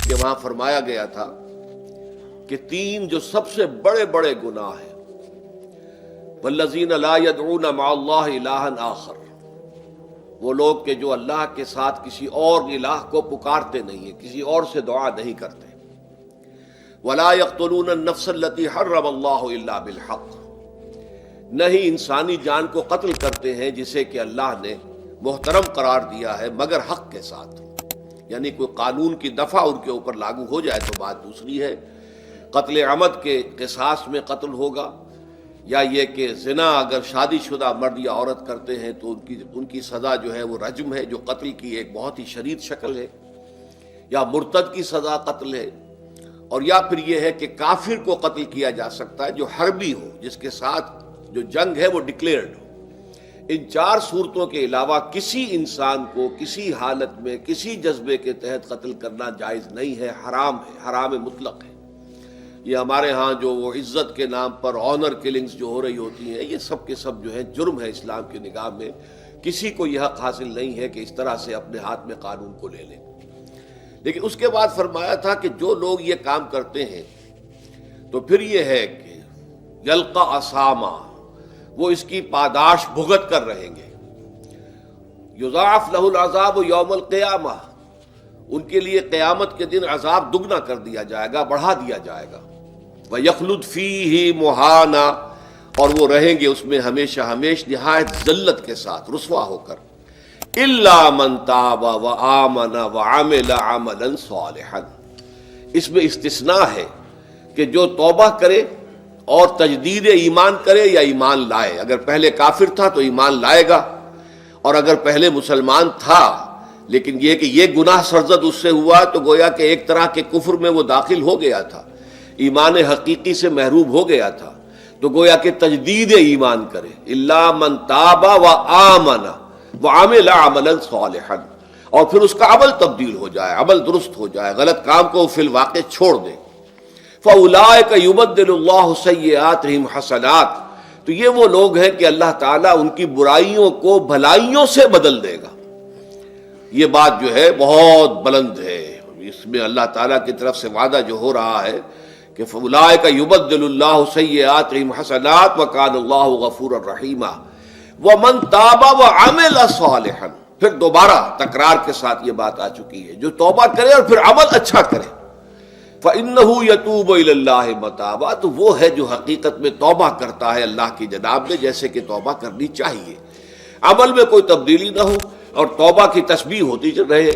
کہ وہاں فرمایا گیا تھا کہ تین جو سب سے بڑے بڑے گناہ ہیں، والذین لا یدعون مع اللہ الہا آخر، وہ لوگ کہ جو اللہ کے ساتھ کسی اور الہ کو پکارتے نہیں ہیں، کسی اور سے دعا نہیں کرتے، ولا یقتلون النفس التی حرم اللہ الا بالحق، نہیں انسانی جان کو قتل کرتے ہیں جسے کہ اللہ نے محترم قرار دیا ہے مگر حق کے ساتھ، یعنی کوئی قانون کی دفعہ ان کے اوپر لاگو ہو جائے تو بات دوسری ہے۔ قتل عمد کے قصاص میں قتل ہوگا، یا یہ کہ زنا اگر شادی شدہ مرد یا عورت کرتے ہیں تو ان کی سزا جو ہے وہ رجم ہے، جو قتل کی ایک بہت ہی شدید شکل ہے، یا مرتد کی سزا قتل ہے، اور یا پھر یہ ہے کہ کافر کو قتل کیا جا سکتا ہے جو حربی ہو، جس کے ساتھ جو جنگ ہے وہ ڈکلیئرڈ ہو۔ ان چار صورتوں کے علاوہ کسی انسان کو کسی حالت میں کسی جذبے کے تحت قتل کرنا جائز نہیں ہے، حرام ہے، حرام مطلق ہے۔ یہ ہمارے ہاں جو وہ عزت کے نام پر آنر کلنگز جو ہو رہی ہوتی ہیں، یہ سب کے سب جو ہے جرم ہے اسلام کی نگاہ میں۔ کسی کو یہ حق حاصل نہیں ہے کہ اس طرح سے اپنے ہاتھ میں قانون کو لے لیں۔ لیکن اس کے بعد فرمایا تھا کہ جو لوگ یہ کام کرتے ہیں تو پھر یہ ہے کہ یلقا اساما، وہ اس کی پاداش بھگت کر رہیں گے۔ یضاعف لہ العذاب یوم القیامہ، ان کے لیے قیامت کے دن عذاب دگنا کر دیا جائے گا، بڑھا دیا جائے گا۔ وَيَخْلُدْ فِيهِ مُهَانًا، اور وہ رہیں گے اس میں ہمیشہ ہمیش نہایت ذلت کے ساتھ، رسوا ہو کر۔ إِلَّا مَن تَابَ وَآمَنَ وَعَمِلَ عَمَلًا صَالِحًا، اس میں استثناء ہے کہ جو توبہ کرے اور تجدید ایمان کرے یا ایمان لائے۔ اگر پہلے کافر تھا تو ایمان لائے گا، اور اگر پہلے مسلمان تھا لیکن یہ کہ یہ گناہ سرزد اس سے ہوا تو گویا کہ ایک طرح کے کفر میں وہ داخل ہو گیا تھا، ایمان حقیقی سے محروم ہو گیا تھا، تو گویا کہ تجدید ایمان کرے۔ الا من تاب وآمن وعمل عملا صالحا، اور پھر اس کا عمل تبدیل ہو جائے، عمل درست ہو جائے، غلط کام کو فی الواقع چھوڑ دے۔ فاولئک یبدل اللہ سیئاتہم حسنات، تو یہ وہ لوگ ہیں کہ اللہ تعالیٰ ان کی برائیوں کو بھلائیوں سے بدل دے گا۔ یہ بات جو ہے بہت بلند ہے، اس میں اللہ تعالیٰ کی طرف سے وعدہ جو ہو رہا ہے کہ فاولئک یبدل اللہ سیئاتہم حسنات وکان اللہ غفورا رحیما ومن تاب وعمل صالحا، پھر دوبارہ تکرار کے ساتھ یہ بات آ چکی ہے، جو توبہ کرے اور پھر عمل اچھا کرے، فإنہ یتوب الی اللہ متابا، تو وہ ہے جو حقیقت میں توبہ کرتا ہے اللہ کی جناب میں جیسے کہ توبہ کرنی چاہیے، عمل میں کوئی تبدیلی نہ ہو، اور توبہ کی تسبیح ہوتی رہے،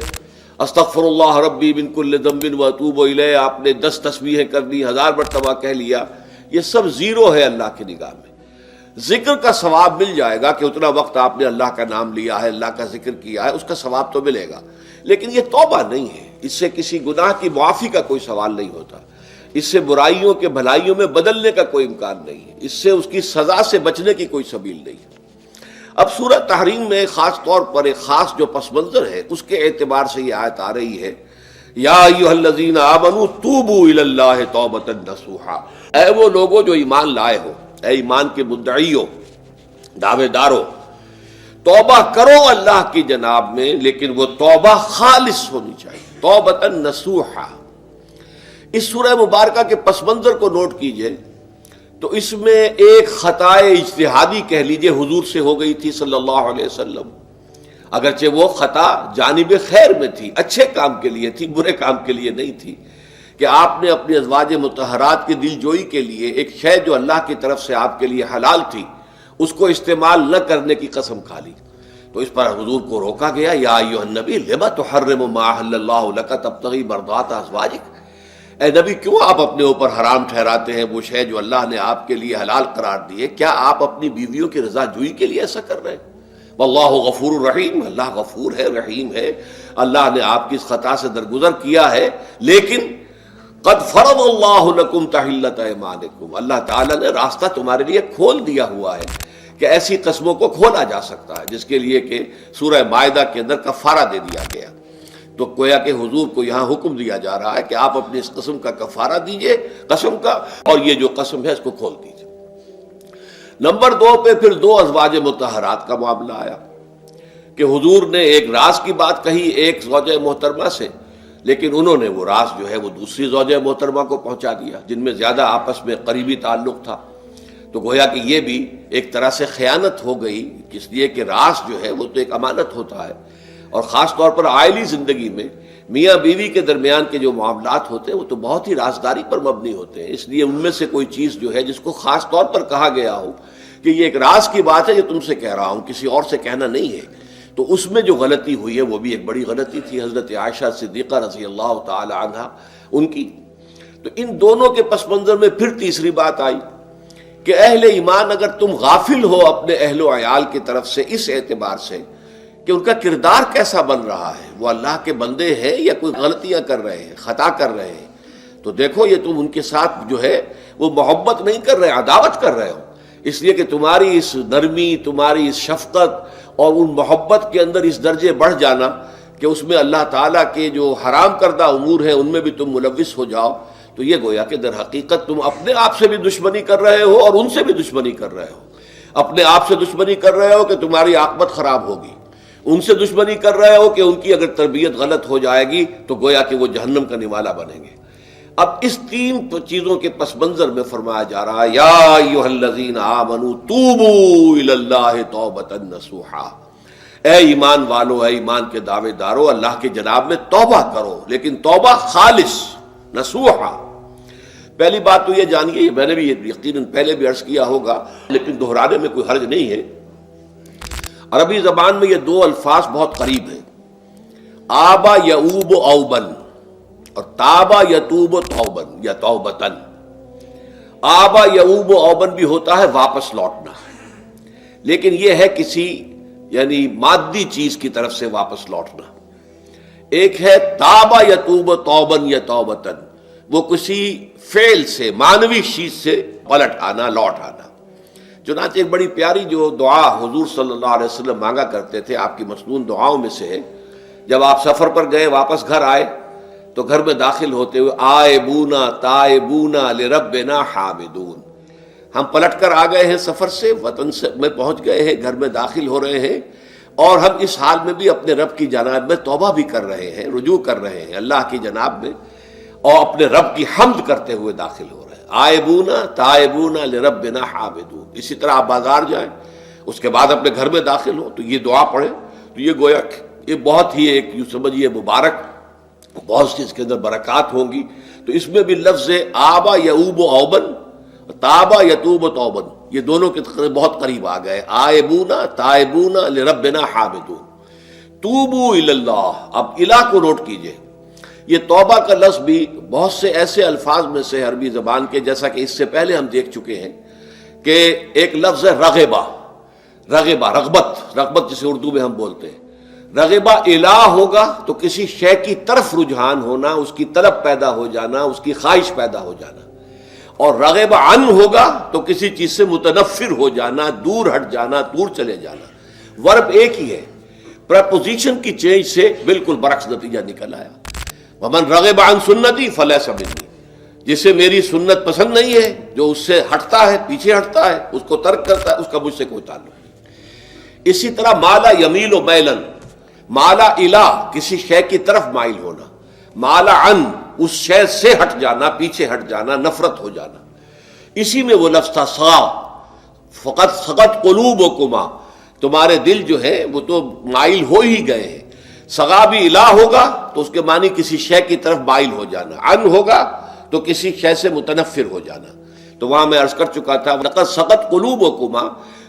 استغفر اللہ ربی من کل ذنب واتوب الیہ، آپ نے 10 تسبیحیں کر دی، 1000 مرتبہ کہہ لیا، یہ سب زیرو ہے اللہ کی نگاہ میں۔ ذکر کا ثواب مل جائے گا کہ اتنا وقت آپ نے اللہ کا نام لیا ہے، اللہ کا ذکر کیا ہے، اس کا ثواب تو ملے گا، لیکن یہ توبہ نہیں ہے، اس سے کسی گناہ کی معافی کا کوئی سوال نہیں ہوتا، اس سے برائیوں کے بھلائیوں میں بدلنے کا کوئی امکان نہیں ہے، اس سے اس کی سزا سے بچنے کی کوئی سبیل نہیں ہے۔ اب سورہ تحریم میں خاص طور پر ایک خاص جو پس منظر ہے اس کے اعتبار سے یہ آیت آ رہی ہے، یا ایھا الذین آمنوا توبوا الی اللہ توبۃ نصوحا، اے وہ لوگوں جو ایمان لائے ہو، اے ایمان کے مدعیوں، دعوے داروں، توبہ کرو اللہ کی جناب میں، لیکن وہ توبہ خالص ہونی چاہیے، توبۃ نصوحا۔ اس سورہ مبارکہ کے پس منظر کو نوٹ کیجئے تو اس میں ایک خطائے اجتہادی کہہ لیجئے حضور سے ہو گئی تھی صلی اللہ علیہ وسلم، اگرچہ وہ خطا جانب خیر میں تھی، اچھے کام کے لیے تھی، برے کام کے لیے نہیں تھی، کہ آپ نے اپنی ازواج مطہرات کی دل جوئی کے لیے ایک شے جو اللہ کی طرف سے آپ کے لیے حلال تھی اس کو استعمال نہ کرنے کی قسم کھا لی، تو اس پر حضور کو روکا گیا، یا ایھا النبی لم تحرم ما احل اللہ لک تبتغی مرضات ازواجک، اے نبی کیوں آپ اپنے اوپر حرام ٹھہراتے ہیں وہ شے جو اللہ نے آپ کے لیے حلال قرار دی ہے؟ کیا آپ اپنی بیویوں کی رضا جوئی کے لیے ایسا کر رہے ہیں؟ واللہ غفور الرحیم، اللہ غفور ہے، رحیم ہے، اللہ نے آپ کی اس خطا سے درگزر کیا ہے، لیکن قد فرض اللہ لکم تحلۃ ایمانکم، اللہ تعالیٰ نے راستہ تمہارے لیے کھول دیا ہوا ہے کہ ایسی قسموں کو کھولا جا سکتا ہے، جس کے لیے کہ سورہ مائدہ کے اندر کفارہ دے دیا گیا۔ تو گویا کہ حضور کو یہاں حکم دیا جا رہا ہے کہ آپ اپنی اس قسم کا کفارہ دیجئے، قسم کا، اور یہ جو قسم ہے اس کو کھول دیجئے۔ نمبر 2 پہ پھر 2 ازواج مطہرات کا معاملہ آیا کہ حضور نے ایک راز کی بات کہی ایک زوجہ محترمہ سے، لیکن انہوں نے وہ راز جو ہے وہ دوسری زوجہ محترمہ کو پہنچا دیا جن میں زیادہ آپس میں قریبی تعلق تھا. تو گویا کہ یہ بھی ایک طرح سے خیانت ہو گئی، اس لیے کہ راز جو ہے وہ تو ایک امانت ہوتا ہے، اور خاص طور پر عائلی زندگی میں میاں بیوی کے درمیان کے جو معاملات ہوتے ہیں وہ تو بہت ہی رازداری پر مبنی ہوتے ہیں. اس لیے ان میں سے کوئی چیز جو ہے جس کو خاص طور پر کہا گیا ہو کہ یہ ایک راز کی بات ہے جو تم سے کہہ رہا ہوں، کسی اور سے کہنا نہیں ہے، تو اس میں جو غلطی ہوئی ہے وہ بھی ایک بڑی غلطی تھی حضرت عائشہ صدیقہ رضی اللہ تعالی عنہا ان کی. تو ان دونوں کے پس منظر میں پھر تیسری بات آئی کہ اہل ایمان اگر تم غافل ہو اپنے اہل و عیال کی طرف سے اس اعتبار سے کہ ان کا کردار کیسا بن رہا ہے، وہ اللہ کے بندے ہیں یا کوئی غلطیاں کر رہے ہیں، خطا کر رہے ہیں، تو دیکھو یہ تم ان کے ساتھ جو ہے وہ محبت نہیں کر رہے، عداوت کر رہے ہو. اس لیے کہ تمہاری اس نرمی، تمہاری اس شفقت اور ان محبت کے اندر اس درجے بڑھ جانا کہ اس میں اللہ تعالیٰ کے جو حرام کردہ امور ہیں ان میں بھی تم ملوث ہو جاؤ، تو یہ گویا کہ در حقیقت تم اپنے آپ سے بھی دشمنی کر رہے ہو اور ان سے بھی دشمنی کر رہے ہو. اپنے آپ سے دشمنی کر رہے ہو کہ تمہاری عاقبت خراب ہوگی، ان سے دشمنی کر رہے ہو کہ ان کی اگر تربیت غلط ہو جائے گی تو گویا کہ وہ جہنم کا نوالا بنیں گے. اب اس تین چیزوں کے پس منظر میں فرمایا جا رہا ہے یا ایھا الذین آمنوا توبوا الی اللہ توبۃ نصوحا، اے ایمان والو، اے ایمان کے دعوے دارو، اللہ کے جناب میں توبہ کرو، لیکن توبہ خالص نصوحا. پہلی بات تو یہ جانیے، میں نے بھی یقیناً پہلے بھی عرض کیا ہوگا لیکن دہرانے میں کوئی حرج نہیں ہے، عربی زبان میں یہ دو الفاظ بہت قریب ہیں، آبا یعوب اوبن اور تابا یتوب توبن یا توبتن. آبا یعوب اوبن بھی ہوتا ہے واپس لوٹنا، لیکن یہ ہے کسی یعنی مادی چیز کی طرف سے واپس لوٹنا. ایک ہے تابا یتوب توبن یا توبتن، وہ کسی فعل سے، معنوی چیز سے پلٹ آنا، لوٹ آنا. چنانچہ ایک بڑی پیاری جو دعا حضور صلی اللہ علیہ وسلم مانگا کرتے تھے، آپ کی مسنون دعاؤں میں سے ہے، جب آپ سفر پر گئے واپس گھر آئے تو گھر میں داخل ہوتے ہوئے آئبونا تائبونا لربنا حامدون، ہم پلٹ کر آ گئے ہیں سفر سے، وطن سے میں پہنچ گئے ہیں، گھر میں داخل ہو رہے ہیں اور ہم اس حال میں بھی اپنے رب کی جناب میں توبہ بھی کر رہے ہیں، رجوع کر رہے ہیں اللہ کی جناب میں، اور اپنے رب کی حمد کرتے ہوئے داخل ہو رہے ہیں. آئبونا تائبونا لربنا حامدون. اسی طرح آپ بازار جائیں، اس کے بعد اپنے گھر میں داخل ہو تو یہ دعا پڑھیں، تو یہ گویا یہ بہت ہی ایک یوں سمجھیے مبارک، بہت سی اس کے اندر برکات ہوں گی. تو اس میں بھی لفظ آبا یعوب اوبن، تابا یتوب توبن، یہ دونوں کے بہت قریب آ گئے، آئبونا تائبونا لربنا حامدون. توبو الی اللہ، اب الہ کو نوٹ کیجئے، یہ توبہ کا لفظ بھی بہت سے ایسے الفاظ میں سے عربی زبان کے، جیسا کہ اس سے پہلے ہم دیکھ چکے ہیں کہ ایک لفظ ہے رغبہ، رغبہ رغبت جسے اردو میں ہم بولتے ہیں. رغبہ الہ ہوگا تو کسی شے کی طرف رجحان ہونا، اس کی طلب پیدا ہو جانا، اس کی خواہش پیدا ہو جانا. اور رغبہ عن ہوگا تو کسی چیز سے متنفر ہو جانا، دور ہٹ جانا، دور چلے جانا. ورب ایک ہی ہے، پریپوزیشن کی چینج سے بالکل برعکس نتیجہ نکل آیا. ومن رغب عن سنتی فلیس منی، جسے میری سنت پسند نہیں ہے، جو اس سے ہٹتا ہے، پیچھے ہٹتا ہے، اس کو ترک کرتا ہے، اس کا مجھ سے کوئی تعلق نہیں. اسی طرح مالا یمیل و میلن، مالا الہ کسی شے کی طرف مائل ہونا، مالا عن اس شے سے ہٹ جانا، پیچھے ہٹ جانا، نفرت ہو جانا. اسی میں وہ لفظ تھا سا، فقط سقط قلوبکما، تمہارے دل جو ہے وہ تو مائل ہو ہی گئے ہیں. سغا بھی الہ ہوگا تو اس کے معنی کسی شے کی طرف مائل ہو جانا، عن ہوگا تو کسی شے سے متنفر ہو جانا. تو وہاں میں عرض کر چکا تھا لقد سقط قلوبکما،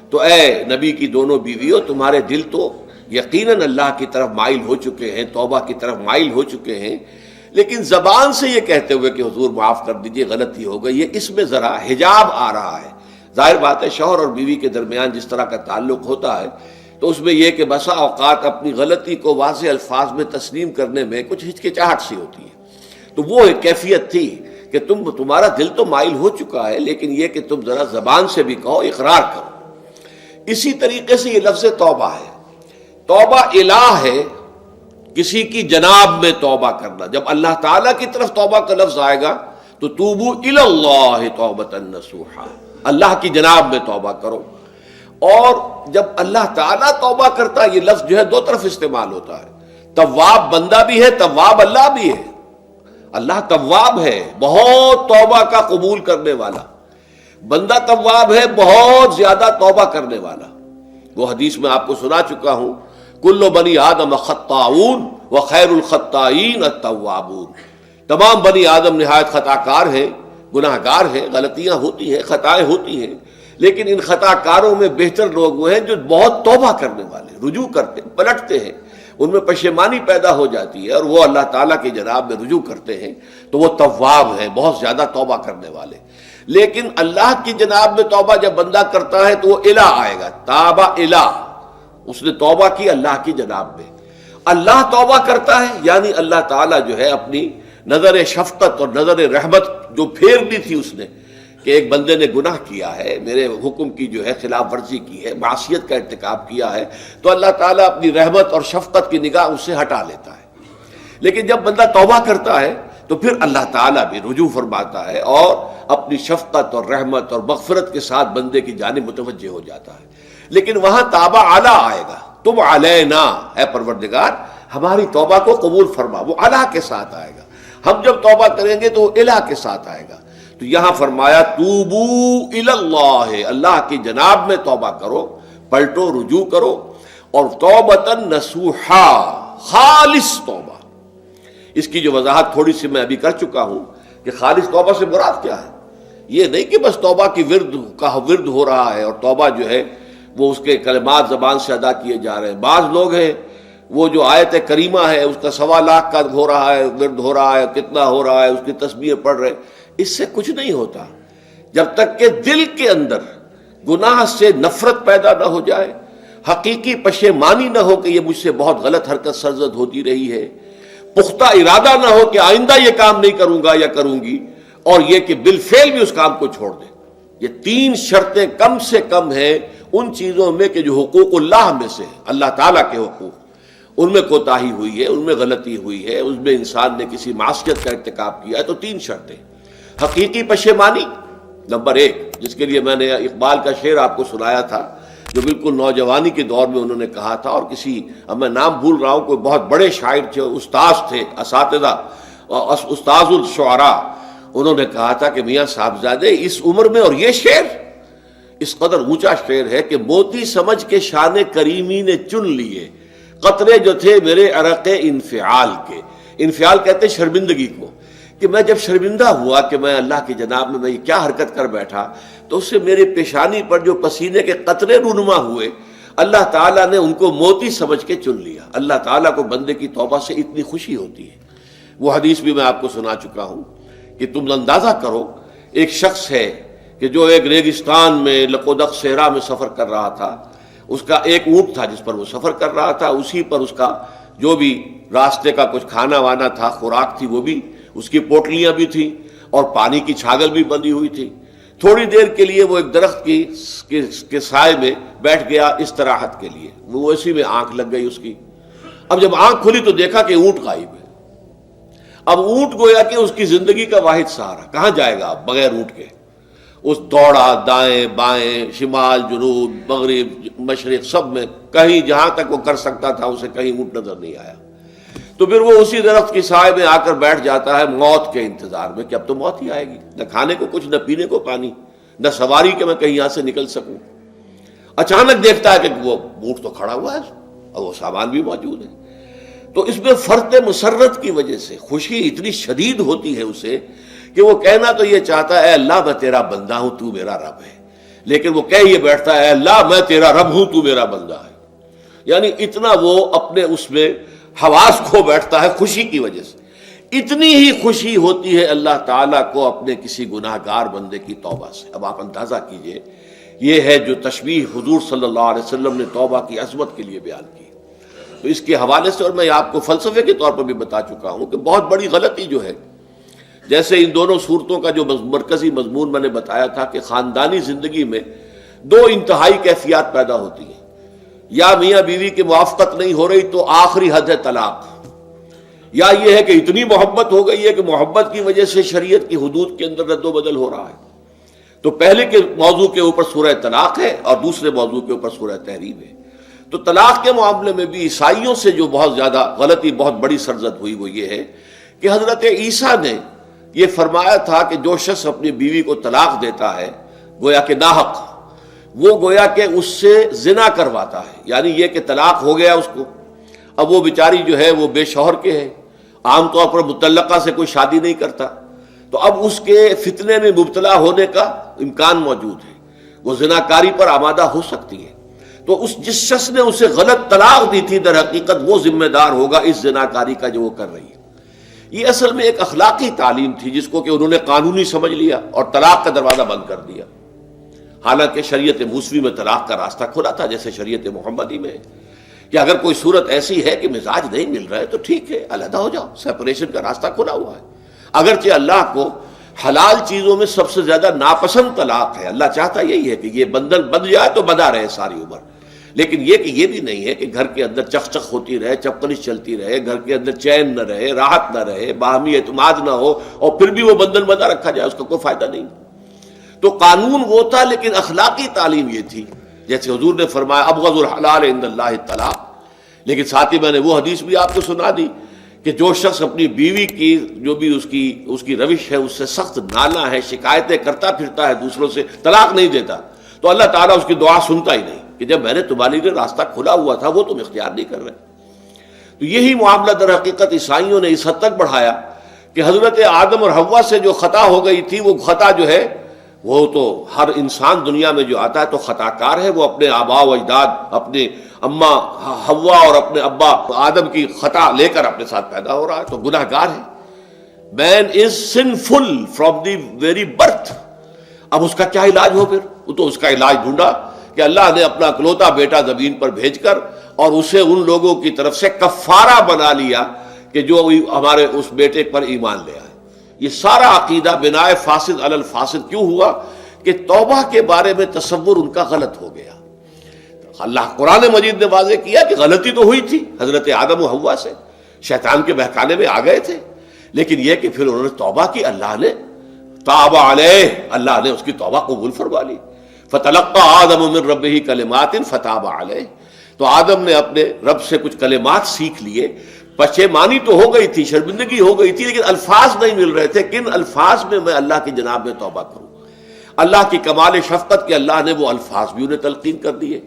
تو اے نبی کی دونوں بیویوں، تمہارے دل تو یقیناً اللہ کی طرف مائل ہو چکے ہیں، توبہ کی طرف مائل ہو چکے ہیں، لیکن زبان سے یہ کہتے ہوئے کہ حضور معاف کر دیجئے غلطی ہو گئی، یہ اس میں ذرا حجاب آ رہا ہے. ظاہر بات ہے شوہر اور بیوی کے درمیان جس طرح کا تعلق ہوتا ہے تو اس میں یہ کہ بسا اوقات اپنی غلطی کو واضح الفاظ میں تسلیم کرنے میں کچھ ہچکچاہٹ سی ہوتی ہے. تو وہ ایک کیفیت تھی کہ تمہارا دل تو مائل ہو چکا ہے، لیکن یہ کہ تم ذرا زبان سے بھی کہو، اقرار کرو. اسی طریقے سے یہ لفظ توبہ ہے، توبہ الہ ہے، کسی کی جناب میں توبہ کرنا. جب اللہ تعالیٰ کی طرف توبہ کا لفظ آئے گا تو توبو الی اللہ توبۃ نصوحا، اللہ کی جناب میں توبہ کرو. اور جب اللہ تعالیٰ توبہ کرتا ہے، یہ لفظ جو ہے دو طرف استعمال ہوتا ہے، تواب بندہ بھی ہے، تواب اللہ بھی ہے. اللہ تواب ہے، بہت توبہ کا قبول کرنے والا، بندہ تواب ہے، بہت زیادہ توبہ کرنے والا۔ وہ حدیث میں آپ کو سنا چکا ہوں، کل بنی آدم خطاؤون وخیر الخطائین التوابون، تمام بنی آدم نہایت خطا کار ہیں، گناہ گار ہیں، غلطیاں ہوتی ہیں، خطائیں ہوتی ہیں، لیکن ان خطا کاروں میں بہتر لوگ وہ ہیں جو بہت توبہ کرنے والے، رجوع کرتے، پلٹتے ہیں، ان میں پشیمانی پیدا ہو جاتی ہے اور وہ اللہ تعالیٰ کی جناب میں رجوع کرتے ہیں، تو وہ تواب ہیں، بہت زیادہ توبہ کرنے والے۔ لیکن اللہ کی جناب میں توبہ جب بندہ کرتا ہے تو وہ الہ آئے گا، تابہ الہ، اس نے توبہ کی اللہ کی جناب میں۔ اللہ توبہ کرتا ہے یعنی اللہ تعالیٰ جو ہے اپنی نظر شفقت اور نظر رحمت جو پھیر دی تھی اس نے کہ ایک بندے نے گناہ کیا ہے، میرے حکم کی جو ہے خلاف ورزی کی ہے، معصیت کا ارتکاب کیا ہے، تو اللہ تعالیٰ اپنی رحمت اور شفقت کی نگاہ اس سے ہٹا لیتا ہے۔ لیکن جب بندہ توبہ کرتا ہے تو پھر اللہ تعالیٰ بھی رجوع فرماتا ہے اور اپنی شفقت اور رحمت اور مغفرت کے ساتھ بندے کی جانب متوجہ ہو جاتا ہے۔ لیکن وہاں تابہ اعلیٰ آئے گا، تم علینا، اے پروردگار ہماری توبہ کو قبول فرما، وہ الہ کے ساتھ آئے گا۔ ہم جب توبہ کریں گے تو وہ الہ کے ساتھ آئے گا۔ تو یہاں فرمایا توبو الی اللہ، اللہ کی جناب میں توبہ کرو، پلٹو، رجوع کرو، اور توبۃ نصوحا، خالص توبہ۔ اس کی جو وضاحت تھوڑی سی میں ابھی کر چکا ہوں کہ خالص توبہ سے مراد کیا ہے۔ یہ نہیں کہ بس توبہ کی ورد ہو رہا ہے اور توبہ جو ہے وہ اس کے کلمات زبان سے ادا کیے جا رہے ہیں۔ بعض لوگ ہیں وہ جو آیت کریمہ ہے اس کا 1.25 لاکھ کا ہو رہا ہے، ورد ہو رہا ہے، کتنا ہو رہا ہے، اس کی تسبیح پڑھ رہے، اس سے کچھ نہیں ہوتا جب تک کہ دل کے اندر گناہ سے نفرت پیدا نہ ہو جائے، حقیقی پشیمانی نہ ہو کہ یہ مجھ سے بہت غلط حرکت سرزد ہوتی رہی ہے، پختہ ارادہ نہ ہو کہ آئندہ یہ کام نہیں کروں گا یا کروں گی، اور یہ کہ بالفعل بھی اس کام کو چھوڑ دے۔ یہ 3 شرطیں کم سے کم ہیں ان چیزوں میں کہ جو حقوق اللہ میں سے، اللہ تعالیٰ کے حقوق، ان میں کوتاہی ہوئی ہے، ان میں غلطی ہوئی ہے، اس میں انسان نے کسی معصیت کا ارتکاب کیا ہے، تو 3 شرطیں۔ حقیقی پشیمانی نمبر 1، جس کے لیے میں نے اقبال کا شعر آپ کو سنایا تھا جو بالکل نوجوانی کے دور میں انہوں نے کہا تھا، اور کسی، اب میں نام بھول رہا ہوں، کوئی بہت بڑے شاعر تھے، استاذ تھے، اساتذہ، استاذ الشعراء، انہوں نے کہا تھا کہ میاں صاحبزادے اس عمر میں، اور یہ شعر اس قدر اونچا شعر ہے کہ موتی سمجھ کے شان کریمی نے چن لیے قطرے جو تھے میرے عرق انفعال کے۔ انفعال کہتے ہیں شرمندگی کو، کہ میں جب شرمندہ ہوا کہ میں اللہ کی جناب میں یہ کیا حرکت کر بیٹھا، تو اس سے میرے پیشانی پر جو پسینے کے قطرے رونما ہوئے، اللہ تعالیٰ نے ان کو موتی سمجھ کے چن لیا۔ اللہ تعالیٰ کو بندے کی توبہ سے اتنی خوشی ہوتی ہے۔ وہ حدیث بھی میں آپ کو سنا چکا ہوں کہ تم اندازہ کرو، ایک شخص ہے کہ جو ایک ریگستان میں لقودق صحرا میں سفر کر رہا تھا، اس کا ایک اونٹ تھا جس پر وہ سفر کر رہا تھا، اسی پر اس کا جو بھی راستے کا کچھ کھانا وانا تھا، خوراک تھی، وہ بھی، اس کی پوٹلیاں بھی تھیں اور پانی کی چھاگل بھی بندھی ہوئی تھی۔ تھوڑی دیر کے لیے وہ ایک درخت کے سائے میں بیٹھ گیا استراحت کے لیے، وہ اسی میں آنکھ لگ گئی اس کی۔ اب جب آنکھ کھلی تو دیکھا کہ اونٹ غائب ہے۔ اب اونٹ گویا کہ اس کی زندگی کا واحد سہارا، کہاں جائے گا اب بغیر اونٹ کے؟ اس دوڑا دائیں بائیں، شمال جنوب مغرب مشرق، سب میں کہیں جہاں تک وہ کر سکتا تھا اسے کہیں اونٹ نظر نہیں آیا۔ تو پھر وہ اسی درخت کی سائے میں آ کر بیٹھ جاتا ہے موت کے انتظار میں کہ اب تو موت ہی آئے گی، نہ کھانے کو کچھ، نہ پینے کو پانی، نہ سواری کہ میں کہیں یہاں سے نکل سکوں۔ اچانک دیکھتا ہے کہ وہ اونٹ تو کھڑا ہوا ہے اور وہ سامان بھی موجود ہے۔ تو اس میں فرط مسرت کی وجہ سے خوشی اتنی شدید ہوتی ہے اسے کہ وہ کہنا تو یہ چاہتا ہے اے اللہ میں تیرا بندہ ہوں، تو میرا رب ہے، لیکن وہ کہہ یہ بیٹھتا ہے اے اللہ میں تیرا رب ہوں، تو میرا بندہ ہے۔ یعنی اتنا وہ اپنے اس میں حواس کھو بیٹھتا ہے خوشی کی وجہ سے۔ اتنی ہی خوشی ہوتی ہے اللہ تعالیٰ کو اپنے کسی گناہ گار بندے کی توبہ سے۔ اب آپ اندازہ کیجئے، یہ ہے جو تشبیہ حضور صلی اللہ علیہ وسلم نے توبہ کی عظمت کے لیے بیان کی۔ تو اس کے حوالے سے، اور میں آپ کو فلسفے کے طور پر بھی بتا چکا ہوں کہ بہت بڑی غلطی جو ہے، جیسے ان دونوں صورتوں کا جو مرکزی مضمون میں نے بتایا تھا کہ خاندانی زندگی میں 2 انتہائی کیفیات پیدا ہوتی ہیں، یا میاں بیوی کی موافقت نہیں ہو رہی تو آخری حد ہے طلاق، یا یہ ہے کہ اتنی محبت ہو گئی ہے کہ محبت کی وجہ سے شریعت کی حدود کے اندر رد و بدل ہو رہا ہے۔ تو پہلے کے موضوع کے اوپر سورہ طلاق ہے اور دوسرے موضوع کے اوپر سورہ تحریم ہے۔ تو طلاق کے معاملے میں بھی عیسائیوں سے جو بہت زیادہ غلطی، بہت بڑی سرزد ہوئی، وہ یہ ہے کہ حضرت عیسیٰ نے یہ فرمایا تھا کہ جو شخص اپنی بیوی کو طلاق دیتا ہے گویا کہ ناحق، وہ گویا کہ اس سے زنا کرواتا ہے، یعنی یہ کہ طلاق ہو گیا اس کو، اب وہ بیچاری جو ہے وہ بے شوہر کے ہے، عام طور پر مطلقہ سے کوئی شادی نہیں کرتا، تو اب اس کے فتنے میں مبتلا ہونے کا امکان موجود ہے، وہ زناکاری پر آمادہ ہو سکتی ہے۔ تو جس شخص نے اسے غلط طلاق دی تھی در حقیقت وہ ذمہ دار ہوگا اس زناکاری کا جو وہ کر رہی ہے۔ یہ اصل میں ایک اخلاقی تعلیم تھی جس کو کہ انہوں نے قانونی سمجھ لیا اور طلاق کا دروازہ بند کر دیا، حالانکہ شریعت موسوی میں طلاق کا راستہ کھلا تھا جیسے شریعت محمدی میں، کہ اگر کوئی صورت ایسی ہے کہ مزاج نہیں مل رہا ہے تو ٹھیک ہے، علیحدہ ہو جاؤ، سیپریشن کا راستہ کھلا ہوا ہے۔ اگرچہ اللہ کو حلال چیزوں میں سب سے زیادہ ناپسند طلاق ہے، اللہ چاہتا یہی ہے کہ یہ بندھن بندھ جائے تو بندھا رہے ساری عمر، لیکن یہ کہ یہ بھی نہیں ہے کہ گھر کے اندر چخ چخ ہوتی رہے، چپکلش چلتی رہے، گھر کے اندر چین نہ رہے، راحت نہ رہے، باہمی اعتماد نہ ہو اور پھر بھی وہ بندھن بندھا رکھا جائے، اس کا کوئی فائدہ نہیں۔ تو قانون وہ تھا لیکن اخلاقی تعلیم یہ تھی، جیسے حضور نے فرمایا ابغض الحلال عند اللہ الطلاق، لیکن ساتھ ہی میں نے وہ حدیث بھی آپ کو سنا دی کہ جو شخص اپنی بیوی کی جو بھی اس کی روش ہے اس سے سخت نالا ہے، شکایتیں کرتا پھرتا ہے دوسروں سے، طلاق نہیں دیتا، تو اللہ تعالیٰ اس کی دعا سنتا ہی نہیں کہ جب میں نے تمہارے لیے راستہ کھلا ہوا تھا وہ تم اختیار نہیں کر رہے۔ تو یہی معاملہ در حقیقت عیسائیوں نے اس حد تک بڑھایا کہ حضرت آدم اور حوا سے جو خطا ہو گئی تھی وہ خطا جو ہے وہ تو ہر انسان دنیا میں جو آتا ہے تو خطا کار ہے، وہ اپنے آباء و اجداد، اپنے اماں حوا اور اپنے ابا آدم کی خطا لے کر اپنے ساتھ پیدا ہو رہا ہے، تو گناہ گار ہے۔ Man is sinful from the very birth. اب اس کا کیا علاج ہو؟ پھر وہ تو اس کا علاج ڈھونڈا کہ اللہ نے اپنا اکلوتا بیٹا زمین پر بھیج کر اور اسے ان لوگوں کی طرف سے کفارہ بنا لیا کہ جو ہمارے اس بیٹے پر ایمان لے آئے۔ یہ سارا عقیدہ بناء فاسد علی الفاسد کیوں ہوا؟ کہ توبہ کے بارے میں تصور ان کا غلط ہو گیا۔ اللہ قرآن مجید نے واضح کیا کہ غلطی تو ہوئی تھی حضرت آدم و حوا سے، شیطان کے بہکانے میں آ گئے تھے، لیکن یہ کہ پھر انہوں نے توبہ کی، اللہ نے تاب علیہ، اللہ نے اس کی توبہ قبول فرما لی۔ فتلقى آدم من ربہ کلمات فتاب علیہ، تو آدم نے اپنے رب سے کچھ کلمات سیکھ لیے، پشیمانی تو ہو گئی تھی، شرمندگی ہو گئی تھی، لیکن الفاظ نہیں مل رہے تھے، کن الفاظ میں میں اللہ کی جناب میں توبہ کروں۔ اللہ کی کمال شفقت کے اللہ نے وہ الفاظ بھی انہیں تلقین کر دیے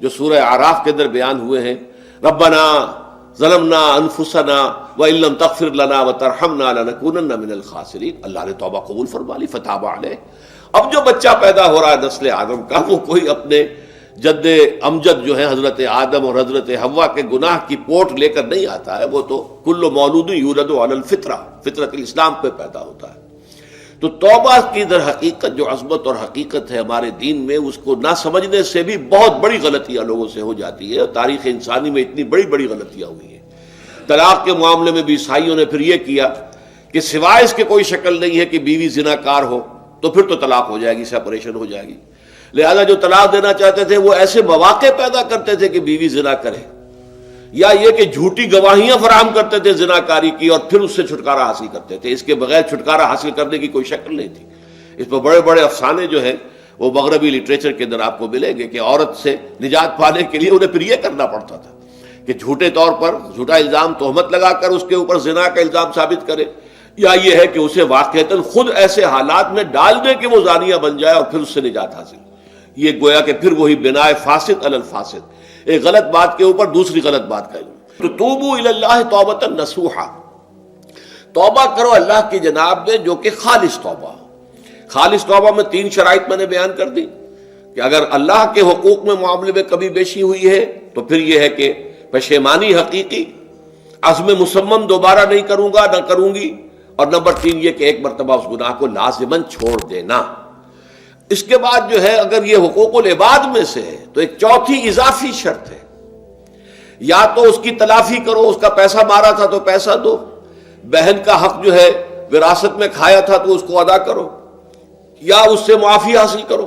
جو سورہ اعراف کے اندر بیان ہوئے ہیں، ربنا ظلمنا انفسنا وان لم تغفر لنا وترحمنا لنکونن من الخاسرین، اللہ نے توبہ قبول فرما لی، فتاب علیہ۔ اب جو بچہ پیدا ہو رہا ہے نسل آدم کا، وہ کوئی اپنے جد امجد جو ہے حضرت آدم اور حضرت حوا کے گناہ کی پوٹ لے کر نہیں آتا ہے، وہ تو کل مولود یولد علی الفطرہ، فطرت الاسلام پہ پیدا ہوتا ہے۔ تو توبہ کی در حقیقت جو عظمت اور حقیقت ہے ہمارے دین میں، اس کو نہ سمجھنے سے بھی بہت بڑی غلطیاں لوگوں سے ہو جاتی ہے، اور تاریخ انسانی میں اتنی بڑی بڑی غلطیاں ہوئی ہیں۔ طلاق کے معاملے میں بھی عیسائیوں نے پھر یہ کیا کہ سوائے اس کے کوئی شکل نہیں ہے کہ بیوی زناکار ہو تو پھر تو طلاق ہو جائے گی، سیپریشن ہو جائے گی، لہذا جو طلاق دینا چاہتے تھے وہ ایسے مواقع پیدا کرتے تھے کہ بیوی زنا کرے، یا یہ کہ جھوٹی گواہیاں فراہم کرتے تھے زناکاری کی اور پھر اس سے چھٹکارا حاصل کرتے تھے۔ اس کے بغیر چھٹکارا حاصل کرنے کی کوئی شکل نہیں تھی۔ اس پر بڑے بڑے افسانے جو ہیں وہ مغربی لٹریچر کے اندر آپ کو ملیں گے کہ عورت سے نجات پانے کے لیے انہیں پھر یہ کرنا پڑتا تھا کہ جھوٹے طور پر جھوٹا الزام تہمت لگا کر اس کے اوپر زنا کا الزام ثابت کرے، یا یہ ہے کہ اسے واقعتاً خود ایسے حالات میں ڈال دے کہ وہ زانیہ بن جائے اور پھر اس سے نجات حاصل۔ یہ گویا کہ پھر وہی بناء فاسد علی الفاسد، ایک غلط بات کے اوپر دوسری غلط بات کا علم۔ تو توبوا الی اللہ توبۃ نصوحا، توبہ کرو اللہ کی جناب میں جو کہ خالص توبہ ہو۔ خالص توبہ میں 3 شرائط میں نے بیان کر دی کہ اگر اللہ کے حقوق میں معاملے میں کبھی بیشی ہوئی ہے تو پھر یہ ہے کہ پشیمانی حقیقی، عزم مصمم دوبارہ نہیں کروں گا نہ کروں گی، اور نمبر 3 یہ کہ ایک مرتبہ اس گناہ کو لازماً چھوڑ دینا۔ اس کے بعد جو ہے اگر یہ حقوق العباد میں سے ہے تو ایک چوتھی اضافی شرط ہے، یا تو اس کی تلافی کرو، اس کا پیسہ مارا تھا تو پیسہ دو، بہن کا حق جو ہے وراثت میں کھایا تھا تو اس کو ادا کرو، یا اس سے معافی حاصل کرو،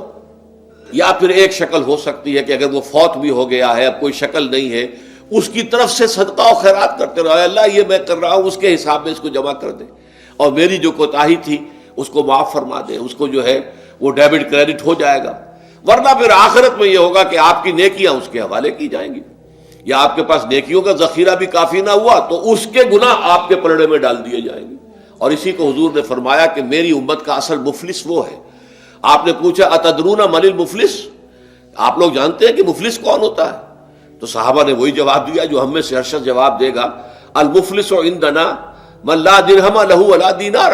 یا پھر ایک شکل ہو سکتی ہے کہ اگر وہ فوت بھی ہو گیا ہے، اب کوئی شکل نہیں ہے، اس کی طرف سے صدقہ و خیرات کرتے رہو، اللہ یہ میں کر رہا ہوں اس کے حساب میں اس کو جمع کر دے، اور میری جو کوتاہی تھی اس کو معاف فرما دے، اس کو جو ہے وہ ڈیبٹ کریڈٹ ہو جائے گا، ورنہ پھر آخرت میں یہ ہوگا کہ آپ کی نیکیاں اس کے حوالے کی جائیں گی، یا آپ کے پاس نیکیوں کا ذخیرہ بھی کافی نہ ہوا تو اس کے گناہ آپ کے پلڑے میں ڈال دیے جائیں گے۔ اور اسی کو حضور نے فرمایا کہ میری امت کا اصل مفلس وہ ہے۔ آپ نے پوچھا اتدرون من المفلس، آپ لوگ جانتے ہیں کہ مفلس کون ہوتا ہے؟ تو صحابہ نے وہی جواب دیا جو ہم میں سے ہر شخص جواب دے گا، المفلس عندنا من لا درہم لہ ولا دینار،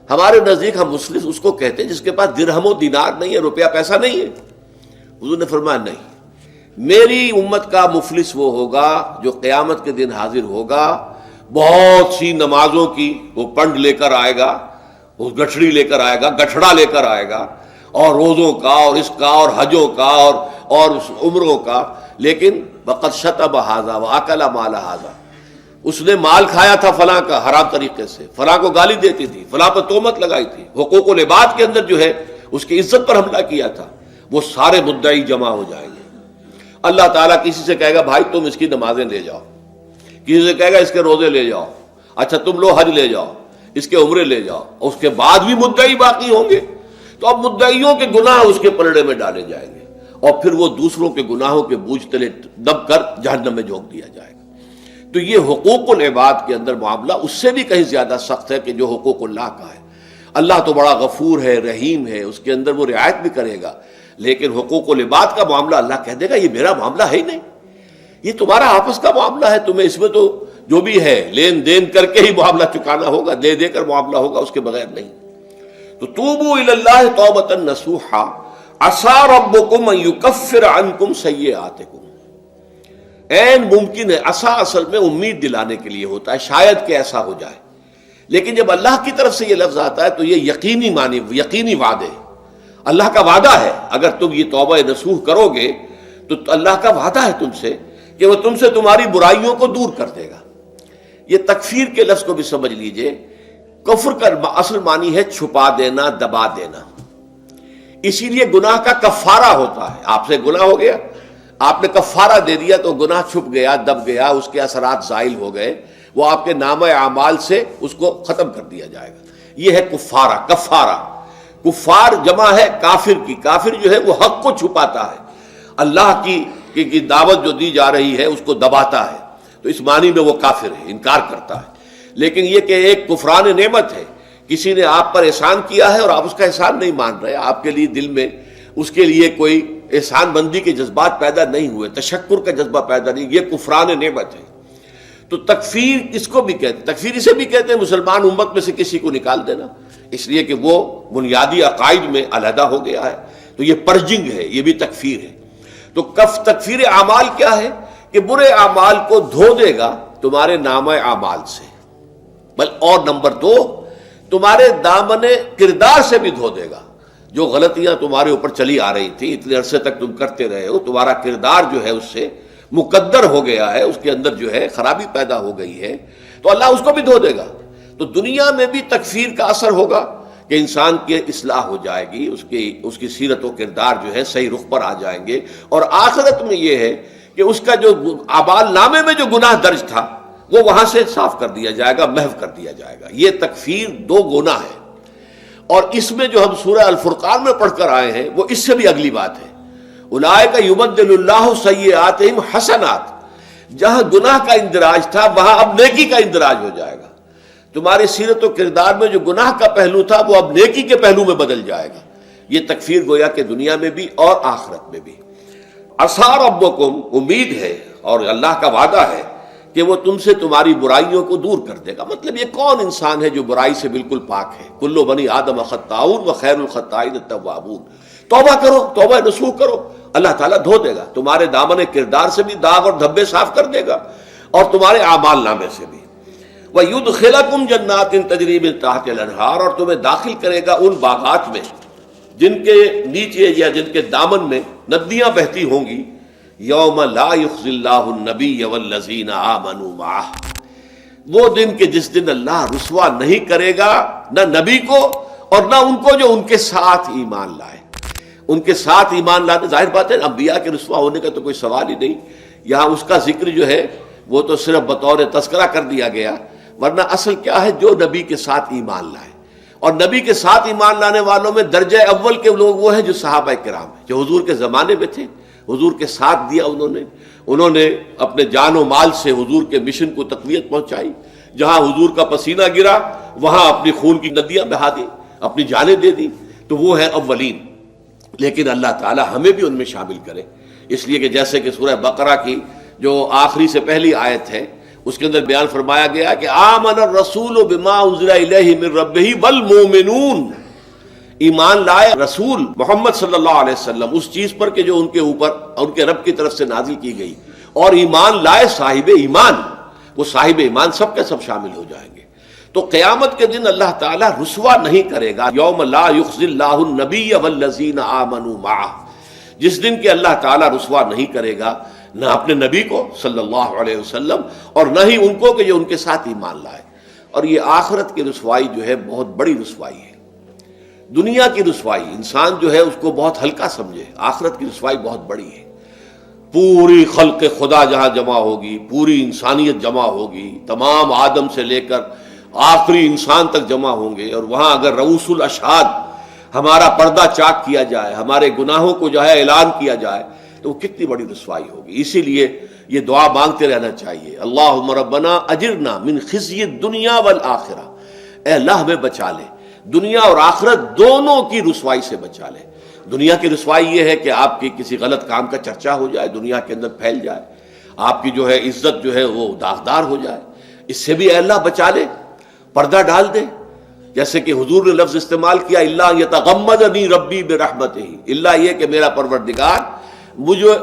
ہمارے نزدیک ہم مفلس اس کو کہتے ہیں جس کے پاس درہم و دینار نہیں ہے، روپیہ پیسہ نہیں ہے۔ حضور نے فرمایا نہیں، میری امت کا مفلس وہ ہوگا جو قیامت کے دن حاضر ہوگا، بہت سی نمازوں کی وہ پنڈ لے کر آئے گا، وہ گٹھڑی لے کر آئے گا، گٹھڑا لے کر آئے گا، اور روزوں کا اور اس کا اور حجوں کا اور عمروں کا، لیکن وقد شتم ھذا واکل مال ھذا، اس نے مال کھایا تھا فلاں کا حرام طریقے سے، فلاں کو گالی دیتی تھی، فلاں پر تہمت لگائی تھی، حقوق العباد کے اندر جو ہے اس کی عزت پر حملہ کیا تھا، وہ سارے مدعی جمع ہو جائیں گے۔ اللہ تعالیٰ کسی سے کہے گا بھائی تم اس کی نمازیں لے جاؤ، کسی سے کہے گا اس کے روزے لے جاؤ، اچھا تم لو حج لے جاؤ، اس کے عمرے لے جاؤ، اور اس کے بعد بھی مدعی باقی ہوں گے، تو اب مدعیوں کے گناہ اس کے پلڑے میں ڈالے جائیں گے، اور پھر وہ دوسروں کے گناہوں کے بوجھ تلے دب کر جہنم میں جھونک دیا جائے گا۔ تو یہ حقوق العباد کے اندر معاملہ اس سے بھی کہیں زیادہ سخت ہے کہ جو حقوق اللہ کا ہے۔ اللہ تو بڑا غفور ہے، رحیم ہے، اس کے اندر وہ رعایت بھی کرے گا، لیکن حقوق العباد کا معاملہ اللہ کہہ دے گا یہ میرا معاملہ ہے ہی نہیں، یہ تمہارا آپس کا معاملہ ہے، تمہیں اس میں تو جو بھی ہے لین دین کر کے ہی معاملہ چکانا ہوگا، دے دے کر معاملہ ہوگا، اس کے بغیر نہیں۔ تو توبوا الی اللہ توبۃ نصوحا عسى ربکم ان یکفر عنکم سیئاتکم، عین ممکن ہے، عسا اصل میں امید دلانے کے لیے ہوتا ہے، شاید کہ ایسا ہو جائے، لیکن جب اللہ کی طرف سے یہ لفظ آتا ہے تو یہ یقینی معنی، یقینی وعدے، اللہ کا وعدہ ہے، اگر تم یہ توبہ نصوح کرو گے تو اللہ کا وعدہ ہے تم سے کہ وہ تم سے تمہاری برائیوں کو دور کر دے گا۔ یہ تکفیر کے لفظ کو بھی سمجھ لیجئے، کفر کا اصل معنی ہے چھپا دینا، دبا دینا، اسی لیے گناہ کا کفارہ ہوتا ہے۔ آپ سے گناہ ہو گیا، آپ نے کفارہ دے دیا تو گناہ چھپ گیا، دب گیا، اس کے اثرات زائل ہو گئے، وہ آپ کے نامہ اعمال سے اس کو ختم کر دیا جائے گا۔ یہ ہے کفارہ، کفارہ۔ کفار جمع ہے کافر کی، کافر جو ہے وہ حق کو چھپاتا ہے، اللہ کی دعوت جو دی جا رہی ہے اس کو دباتا ہے، تو اس معنی میں وہ کافر ہے، انکار کرتا ہے۔ لیکن یہ کہ ایک کفران نعمت ہے، کسی نے آپ پر احسان کیا ہے اور آپ اس کا احسان نہیں مان رہے، آپ کے لیے دل میں اس کے لیے کوئی احسان بندی کے جذبات پیدا نہیں ہوئے، تشکر کا جذبہ پیدا نہیں، یہ کفران نعمت ہے۔ تو تکفیر اس کو بھی کہتے ہیں، تکفیر اسے بھی کہتے ہیں مسلمان امت میں سے کسی کو نکال دینا، اس لیے کہ وہ بنیادی عقائد میں علیحدہ ہو گیا ہے، تو یہ پرجنگ ہے، یہ بھی تکفیر ہے۔ تو تکفیر اعمال کیا ہے کہ برے اعمال کو دھو دے گا تمہارے نامہ اعمال سے، اور نمبر 2 تمہارے دامن کردار سے بھی دھو دے گا، جو غلطیاں تمہارے اوپر چلی آ رہی تھی، اتنے عرصے تک تم کرتے رہے ہو، تمہارا کردار جو ہے اس سے مقدر ہو گیا ہے، اس کے اندر جو ہے خرابی پیدا ہو گئی ہے، تو اللہ اس کو بھی دھو دے گا۔ تو دنیا میں بھی تکفیر کا اثر ہوگا کہ انسان کی اصلاح ہو جائے گی، اس کی سیرت و کردار جو ہے صحیح رخ پر آ جائیں گے، اور آخرت میں یہ ہے کہ اس کا جو اعمال نامے میں جو گناہ درج تھا وہ وہاں سے صاف کر دیا جائے گا، محو کر دیا جائے گا۔ یہ تکفیر 2 گنا ہے، اور اس میں جو ہم سورہ الفرقان میں پڑھ کر آئے ہیں وہ اس سے بھی اگلی بات ہے، اولئک یبدل اللہ سیئاتہم حسنات، جہاں گناہ کا اندراج تھا وہاں اب نیکی کا اندراج ہو جائے گا، تمہاری سیرت و کردار میں جو گناہ کا پہلو تھا وہ اب نیکی کے پہلو میں بدل جائے گا۔ یہ تکفیر گویا کہ دنیا میں بھی اور آخرت میں بھی۔ عسیٰ ربکم، امید ہے اور اللہ کا وعدہ ہے کہ وہ تم سے تمہاری برائیوں کو دور کر دے گا۔ مطلب یہ کون انسان ہے جو برائی سے بالکل پاک ہے؟ کل بنی آدم خطاؤن وخیر الخطائین التوابون۔ توبہ کرو، توبہ نصوح کرو، اللہ تعالیٰ دھو دے گا، تمہارے دامن کردار سے بھی داغ اور دھبے صاف کر دے گا، اور تمہارے اعمال نامے سے بھی۔ وَيُدْخِلَكُمْ جَنَّاتٍ تَجْرِي مِن تَحْتِهَا الْأَنْهَارُ، اور تمہیں داخل کرے گا ان باغات میں جن کے نیچے یا جن کے دامن میں ندیاں بہتی ہوں گی۔ یوم لا یخزی اللہ النبی والذین آمنوا معہ، وہ دن کہ جس دن اللہ رسوا نہیں کرے گا نہ نبی کو اور نہ ان کو جو ان کے ساتھ ایمان لائے۔ ان کے ساتھ ایمان لانے، ظاہر بات ہے انبیاء کے رسوا ہونے کا تو کوئی سوال ہی نہیں، یہاں اس کا ذکر جو ہے وہ تو صرف بطور تذکرہ کر دیا گیا، ورنہ اصل کیا ہے، جو نبی کے ساتھ ایمان لائے۔ اور نبی کے ساتھ ایمان لانے والوں میں درجہ اول کے لوگ وہ ہیں جو صحابہ کرام ہیں، جو حضور کے زمانے میں تھے، حضور کے ساتھ دیا انہوں نے اپنے جان و مال سے حضور کے مشن کو تقویت پہنچائی، جہاں حضور کا پسینہ گرا وہاں اپنی خون کی ندیاں بہا دی، اپنی جانیں دے دی، تو وہ ہے اولین۔ لیکن اللہ تعالی ہمیں بھی ان میں شامل کرے، اس لیے کہ جیسے کہ سورہ بقرہ کی جو آخری سے پہلی آیت ہے اس کے اندر بیان فرمایا گیا کہ آمن الرسول بما انزل الیہ من ربہ والمؤمنون، ایمان لائے رسول محمد صلی اللہ علیہ وسلم اس چیز پر کہ جو ان کے اوپر ان کے رب کی طرف سے نازل کی گئی، اور ایمان لائے صاحب ایمان، وہ صاحب ایمان سب کے سب شامل ہو جائیں گے۔ تو قیامت کے دن اللہ تعالیٰ رسوا نہیں کرے گا، یوم لا یخزی اللہ النبی والذین آمنوا معہ، جس دن کہ اللہ تعالیٰ رسوا نہیں کرے گا نہ اپنے نبی کو صلی اللہ علیہ وسلم اور نہ ہی ان کو کہ جو ان کے ساتھ ایمان لائے۔ اور یہ آخرت کی رسوائی جو ہے بہت بڑی رسوائی ہے۔ دنیا کی رسوائی انسان جو ہے اس کو بہت ہلکا سمجھے، آخرت کی رسوائی بہت بڑی ہے۔ پوری خلق خدا جہاں جمع ہوگی، پوری انسانیت جمع ہوگی، تمام آدم سے لے کر آخری انسان تک جمع ہوں گے، اور وہاں اگر رؤوس الاشہاد ہمارا پردہ چاک کیا جائے، ہمارے گناہوں کو جو ہے اعلان کیا جائے، تو وہ کتنی بڑی رسوائی ہوگی۔ اسی لیے یہ دعا مانگتے رہنا چاہیے، اللہم ربنا اجرنا من خزی الدنیا والآخرہ، اے اللہ ہمیں بچا لے، دنیا اور آخرت دونوں کی رسوائی سے بچا لے۔ دنیا کی رسوائی یہ ہے کہ آپ کی کسی غلط کام کا چرچا ہو جائے، دنیا کے اندر پھیل جائے، آپ کی جو ہے عزت جو ہے وہ داغدار ہو جائے، اس سے بھی اے اللہ بچا لے، پردہ ڈال دے۔ جیسے کہ حضور نے لفظ استعمال کیا اللہ یتغمدنی ربی برحمتہ، اللہ یہ کہ میرا پروردگار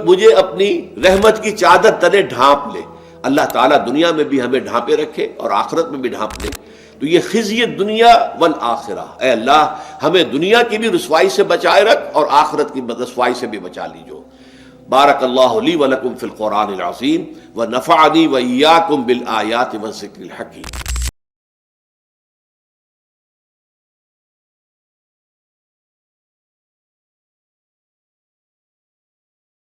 مجھے اپنی رحمت کی چادر تلے ڈھانپ لے۔ اللہ تعالیٰ دنیا میں بھی ہمیں ڈھانپے رکھے اور آخرت میں بھی ڈھانپ لے۔ تو یہ خزی دنیا والآخرہ، اے اللہ ہمیں دنیا کی بھی رسوائی سے بچائے رکھ اور آخرت کی رسوائی سے بھی بچا لیجو۔ بارک اللہ لی ولکم فی القرآن العظیم ونفعنی وإیاکم بالآیات والذکر الحکیم۔